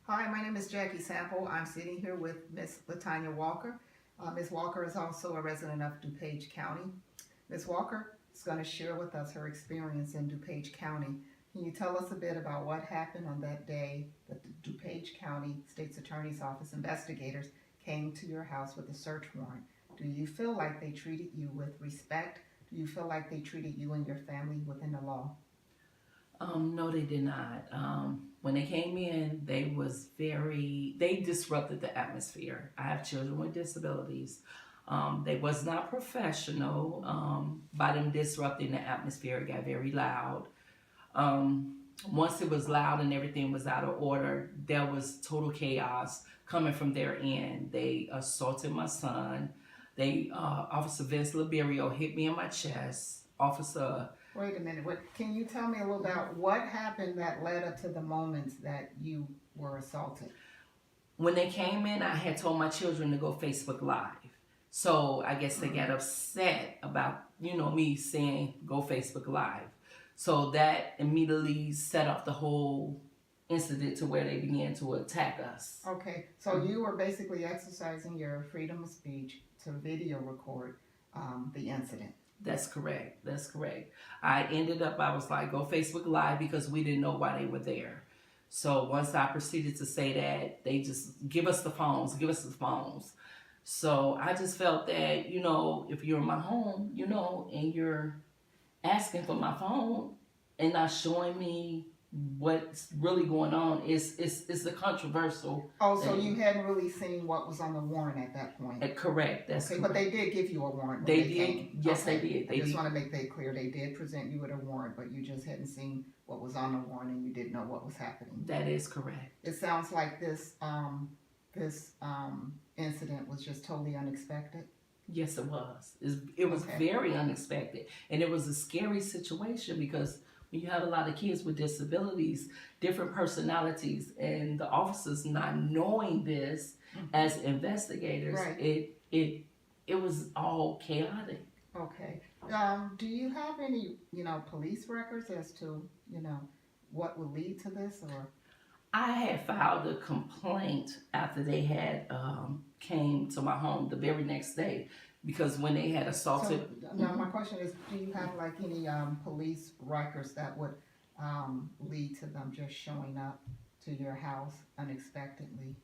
Hi, my name is Jackie Sample. I'm sitting here with Miss LaTonya Walker. Ms. Walker is also a resident of DuPage County. Ms. Walker is going to share with us her experience in DuPage County. Can you tell us a bit about what happened on that day that the DuPage County State's Attorney's Office investigators came to your house with a search warrant? Do you feel like they treated you with respect? Do you feel like they treated you and your family within the law? No, they did not. When they came in, they disrupted the atmosphere. I have children with disabilities. They was not professional. By them disrupting the atmosphere, it got very loud. Once it was loud and everything was out of order, there was total chaos coming from their end. They assaulted my son. Officer Vince Liberio hit me in my chest. Wait a minute. Can you tell me a little about what happened that led up to the moments that you were assaulted? When they came in, I had told my children to go Facebook Live. So I guess they got upset about, me saying go Facebook Live. So that immediately set off the whole incident to where they began to attack us. Okay, so you were basically exercising your freedom of speech to video record the incident. That's correct. I was like, go Facebook Live because we didn't know why they were there. So once I proceeded to say that, they just give us the phones. So I just felt that, if you're in my home, and you're asking for my phone and not showing me what's really going on, it's a controversial. Oh, so you hadn't really seen what was on the warrant at that point? Correct. That's okay, correct. But they did give you a warrant. They did. Yes, they did. I just want to make that clear. They did present you with a warrant, but you just hadn't seen what was on the warrant and you didn't know what was happening. That is correct. It sounds like this incident was just totally unexpected. Yes, it was. It was very unexpected, and it was a scary situation because when you have a lot of kids with disabilities, different personalities, and the officers not knowing this as investigators, right. it was all chaotic. Okay. Do you have any, police records as to, what would lead to this, or? I had filed a complaint after they had came to my home the very next day because when they had assaulted. So, now my question is, do you have like any police records that would lead to them just showing up to your house unexpectedly?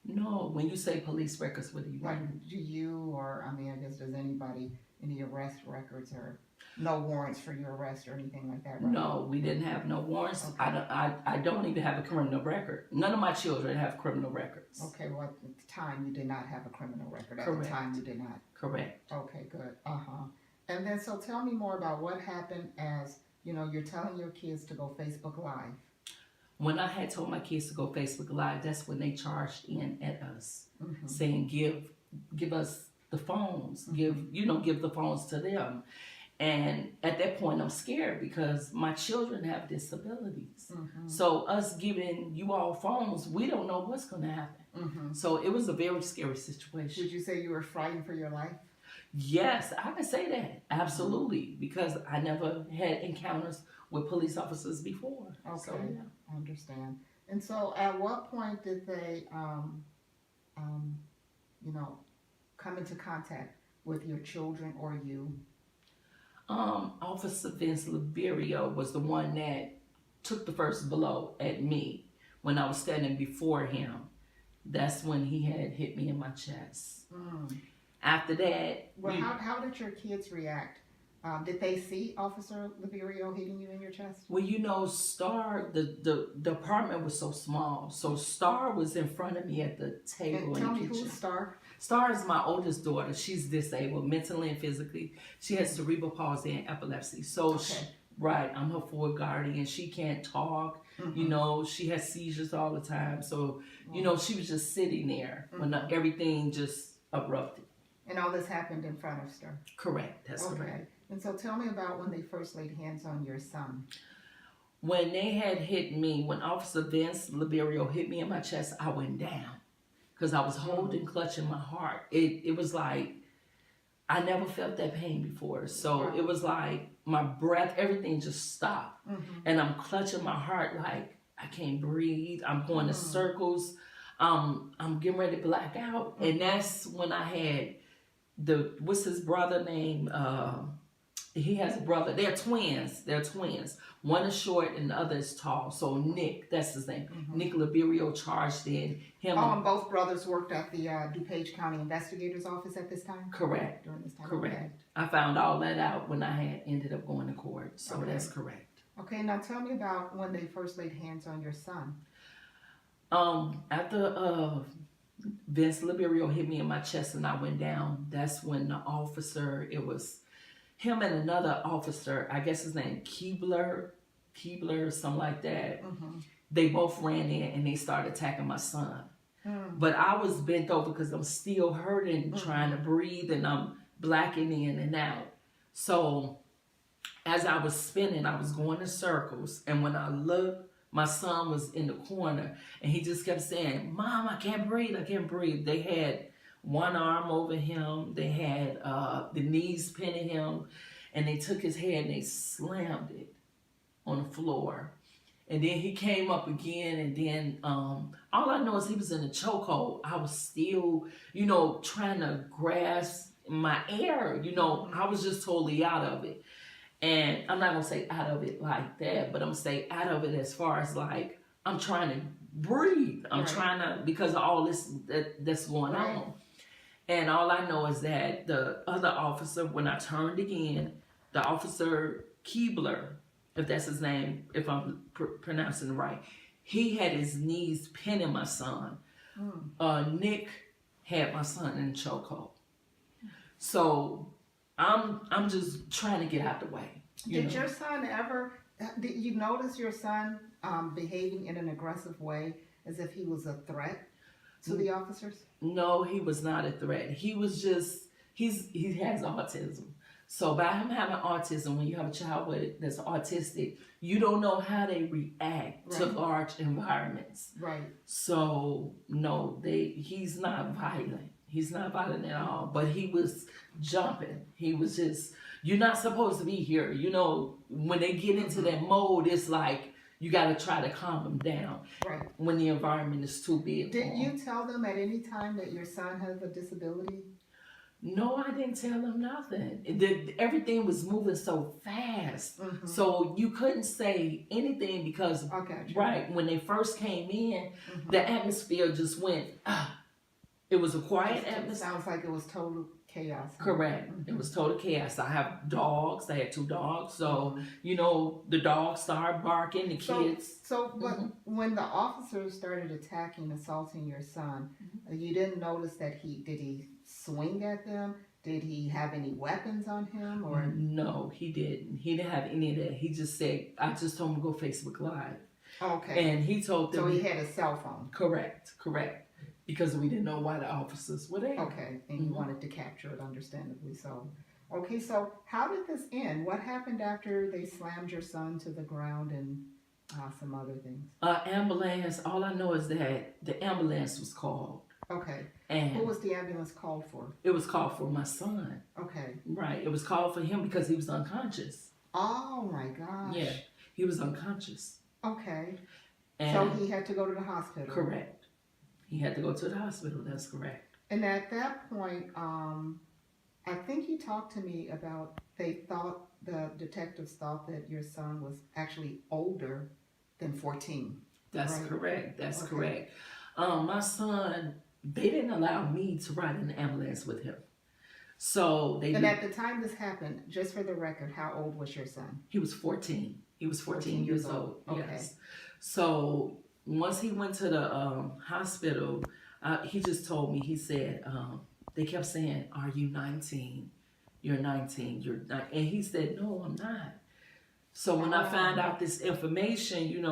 No. When you say police records, what do you mean? Like, do you, or I guess does anybody, any arrest records or no warrants for your arrest or anything like that, right? No, we didn't have no warrants. Okay. I don't even have a criminal record. None of my children have criminal records. Okay, well at the time you did not have a criminal record. At Correct. the time you did not. Correct. Okay, good. And then so tell me more about what happened as, you're telling your kids to go Facebook Live. When I had told my kids to go Facebook Live, that's when they charged in at us, saying give us the phones, give the phones to them. And at that point, I'm scared because my children have disabilities. So us giving you all phones, we don't know what's going to happen. So it was a very scary situation. Would you say you were frightened for your life? Yes, I can say that. Absolutely. Because I never had encounters with police officers before. Okay, so, yeah. I understand. And so at what point did they, come into contact with your children or you? Officer Vince Liberio was the one that took the first blow at me when I was standing before him. That's when he had hit me in my chest. After that... Well, how did your kids react? Did they see Officer Liberio hitting you in your chest? Well, Star, the apartment was so small. So Star was in front of me at the table in the kitchen. Tell me, who's Star? Star is my oldest daughter. She's disabled mentally and physically. She has cerebral palsy and epilepsy. So, I'm her full guardian. She can't talk. She has seizures all the time. So, she was just sitting there when everything just erupted. And all this happened in front of Star? Correct. That's correct. And so tell me about when they first laid hands on your son. When they had hit me, when Officer Vince Liberio hit me in my chest, I went down. Because I was clutching my heart. It was like, I never felt that pain before. So it was like my breath, everything just stopped. And I'm clutching my heart like, I can't breathe. I'm going in circles. I'm getting ready to black out. And that's when I had what's his brother name? He has a brother. They're twins. One is short and the other is tall. So Nick, that's his name. Nick Liberio charged in him. Oh, and both brothers worked at the DuPage County investigator's office at this time? Correct. During this time? Correct. Okay. I found all that out when I had ended up going to court. So that's correct. Okay, now tell me about when they first laid hands on your son. After Vince Liberio hit me in my chest and I went down, that's when the officer, it was him and another officer, I guess his name Keebler, something like that. They both ran in and they started attacking my son. But I was bent over because I'm still hurting, trying to breathe, and I'm blacking in and out. So as I was spinning, I was going in circles, and when I looked, my son was in the corner, and he just kept saying, "Mom, I can't breathe, I can't breathe." They had one arm over him, they had the knees pinning him, and they took his head and they slammed it on the floor. And then he came up again, and then all I know is he was in a chokehold. I was still, trying to grasp my air, I was just totally out of it. And I'm not going to say out of it like that, but I'm going to say out of it as far as like, I'm trying to breathe. I'm trying to, because of all this that's going on. And all I know is that the other officer, when I turned again, the officer Keebler, if that's his name, if I'm pronouncing it right, he had his knees pinning my son. Nick had my son in a chokehold. So I'm just trying to get out the way. Did your son did you notice your son behaving in an aggressive way as if he was a threat to the officers? No, he was not a threat. He was just, he has autism. So by him having autism, when you have a child that's autistic, you don't know how they react to large environments. Right. So no, he's not violent. He's not violent at all. But he was jumping. He was just, you're not supposed to be here. When they get into that mode, it's like you got to try to calm them down. Right. When the environment is too big. Did you tell them at any time that your son has a disability? No, I didn't tell them nothing. Everything was moving so fast. So you couldn't say anything because, when they first came in, the atmosphere just went, it was a quiet atmosphere. Sounds like it was total chaos. Correct. It was total chaos. I have dogs. I had 2 dogs. So, the dogs started barking, the kids. But when the officers started attacking, assaulting your son, you didn't notice that did he swing at them? Did he have any weapons on him? Or no, he didn't. He didn't have any of that. He just said, I just told him to go Facebook Live. Okay. And he told them. So he had a cell phone. Correct. Because we didn't know why the officers were there. Okay, and you wanted to capture it, understandably so. Okay, so how did this end? What happened after they slammed your son to the ground and some other things? Ambulance, all I know is that the ambulance was called. Okay. And who was the ambulance called for? It was called for my son. Okay. Right, it was called for him because he was unconscious. Oh my gosh. Yeah, he was unconscious. Okay. And so he had to go to the hospital. Correct. He had to go to the hospital, that's correct. And at that point, I think you talked to me about the detectives thought that your son was actually older than 14. That's correct, that's correct. My son, they didn't allow me to ride in the ambulance with him. So they at the time this happened, just for the record, how old was your son? He was 14. He was 14 years old. Okay. Yes. So once he went to the hospital, he just told me, he said, they kept saying, "Are you 19? You're 19. You're not." And he said, "No, I'm not." So when I found out this information,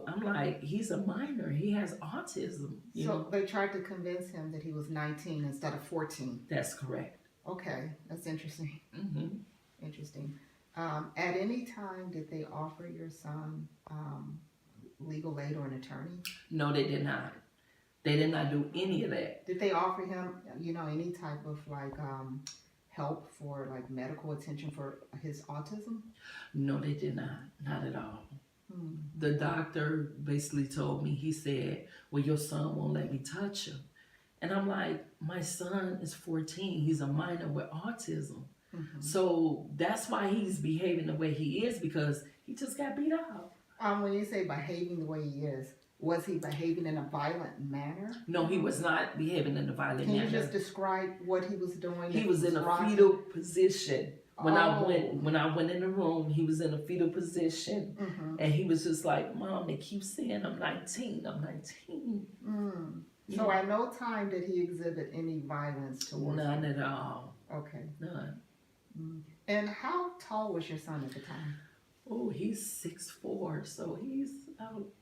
I'm like, he's a minor. He has autism. So they tried to convince him that he was 19 instead of 14. That's correct. Okay, that's interesting. Interesting. At any time, did they offer your son legal aid or an attorney? No, they did not. They did not do any of that. Did they offer him, any type of help for medical attention for his autism? No, they did not. Not at all. The doctor basically told me, he said, well, your son won't let me touch him. And I'm like, my son is 14. He's a minor with autism. So that's why he's behaving the way he is, because he just got beat up. When you say behaving the way he is, was he behaving in a violent manner? No, he was not behaving in a violent manner. Can you just describe what he was doing? He was in a fetal position. When I went in the room, he was in a fetal position, and he was just like, Mom, they keep saying I'm 19, I'm 19. Yeah. So at no time did he exhibit any violence towards you? None at all. Okay. None. And how tall was your son at the time? Oh, he's 6'4", so he's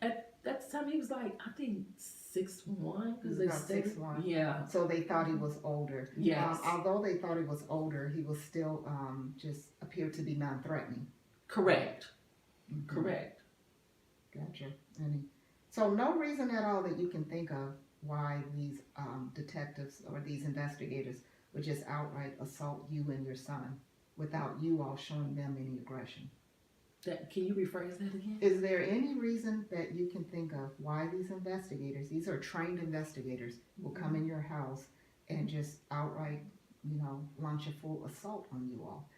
at that time he was like, I think 6'1", because they said 6'1". Yeah. So they thought he was older. Yes. Although they thought he was older, he was still just appeared to be non-threatening. Correct. Correct. Gotcha. So no reason at all that you can think of why these detectives or these investigators would just outright assault you and your son without you all showing them any aggression. Can you rephrase that again? Is there any reason that you can think of why these investigators, these are trained investigators, will come in your house and just outright, launch a full assault on you all?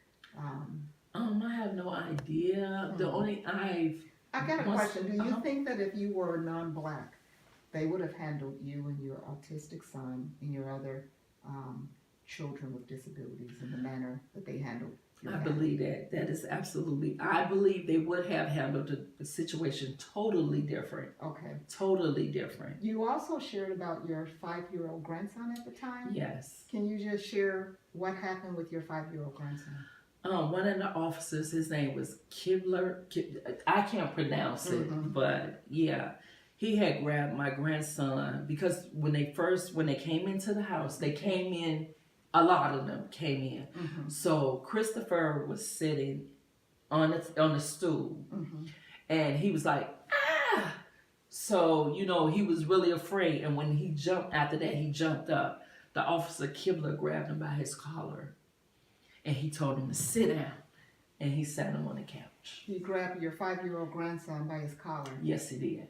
I have no idea. The only I got a question. Do you think that if you were non-black, they would have handled you and your autistic son and your other children with disabilities in the manner that they handled your family? Believe that. That is absolutely. I believe they would have handled the situation totally different. Okay. Totally different. You also shared about your 5-year-old grandson at the time? Yes. Can you just share what happened with your 5-year-old grandson? One of the officers, his name was Kibler. I can't pronounce it, but yeah. He had grabbed my grandson because when they came into the house, they came in, a lot of them came in. So Christopher was sitting on a stool, and he was like, ah! So, he was really afraid. And when he jumped, after that, he jumped up. The officer Kibler grabbed him by his collar, and he told him to sit down, and he sat him on the couch. He grabbed your 5-year-old grandson by his collar? Yes, he did.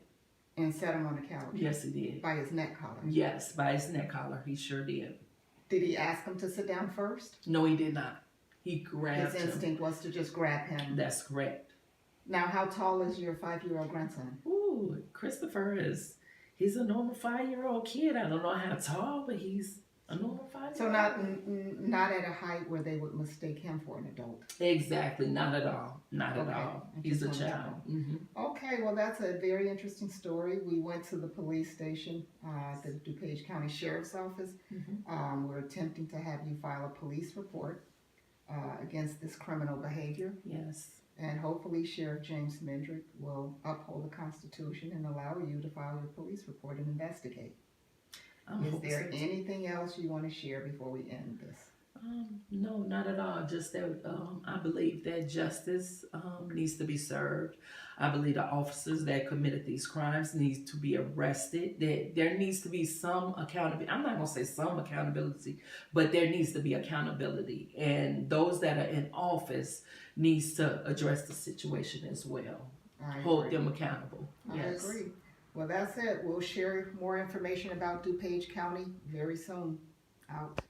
And sat him on the couch? Yes, he did. By his neck collar? Yes, by his neck collar. He sure did. Did he ask him to sit down first? No, he did not. He grabbed him. His instinct was to just grab him. That's correct. Now, how tall is your 5-year-old grandson? Ooh, Christopher he's a normal 5-year-old kid. I don't know how tall, but he's a normal 5-year-old. So not at a height where they would mistake him for an adult? Exactly. Not at all. Not at all. He's a child. Okay, well, that's a very interesting story. We went to the police station, the DuPage County Sheriff's Office. We're attempting to have you file a police report against this criminal behavior. Yes. And hopefully Sheriff James Mendrick will uphold the Constitution and allow you to file your police report and investigate. Is there anything else you want to share before we end this? No, not at all. Just that I believe that justice needs to be served. I believe the officers that committed these crimes need to be arrested. That there needs to be some accountability. I'm not going to say some accountability, but there needs to be accountability. And those that are in office needs to address the situation as well. Hold them accountable. I agree. Well, that's it. We'll share more information about DuPage County very soon. Out.